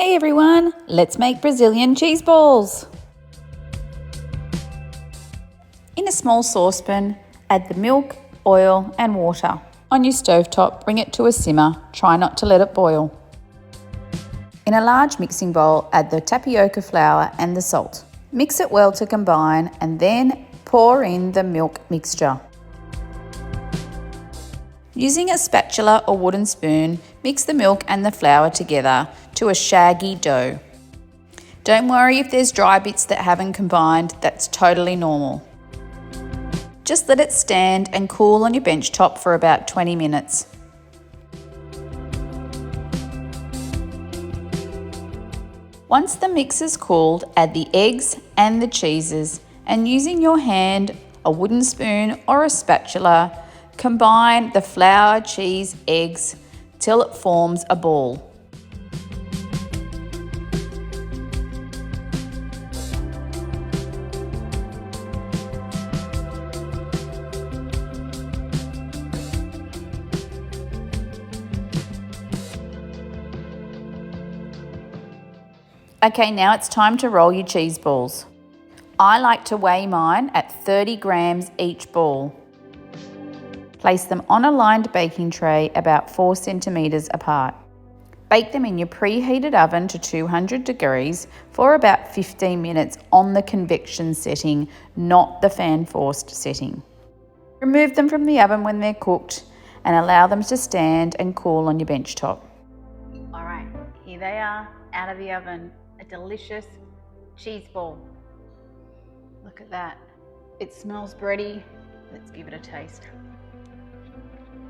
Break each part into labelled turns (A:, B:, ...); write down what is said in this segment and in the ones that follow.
A: Hey everyone, let's make Brazilian cheese balls. In a small saucepan, add the milk, oil and water. On your stovetop, bring it to a simmer. Try not to let it boil. In a large mixing bowl, add the tapioca flour and the salt. Mix it well to combine and then pour in the milk mixture. Using a spatula or wooden spoon, mix the milk and the flour together to a shaggy dough. Don't worry if there's dry bits that haven't combined, that's totally normal. Just let it stand and cool on your bench top for about 20 minutes. Once the mix is cooled, add the eggs and the cheeses and using your hand, a wooden spoon or a spatula, combine the flour, cheese, eggs till it forms a ball. Okay, now it's time to roll your cheese balls. I like to weigh mine at 30 grams each ball. Place them on a lined baking tray about 4 centimetres apart. Bake them in your preheated oven to 200 degrees for about 15 minutes on the convection setting, not the fan forced setting. Remove them from the oven when they're cooked and allow them to stand and cool on your bench top. All right, here they are out of the oven. A delicious cheese ball. Look at that. It smells bready. Let's give it a taste.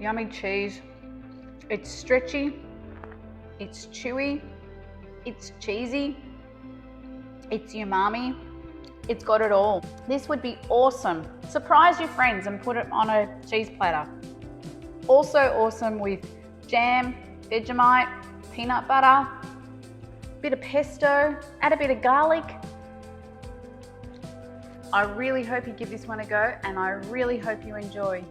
A: Yummy cheese. It's stretchy. It's chewy. It's cheesy. It's umami. It's got it all. This would be awesome. Surprise your friends and put it on a cheese platter. Also awesome with jam, Vegemite, peanut butter, bit of pesto, add a bit of garlic. I really hope you give this one a go and I really hope you enjoy.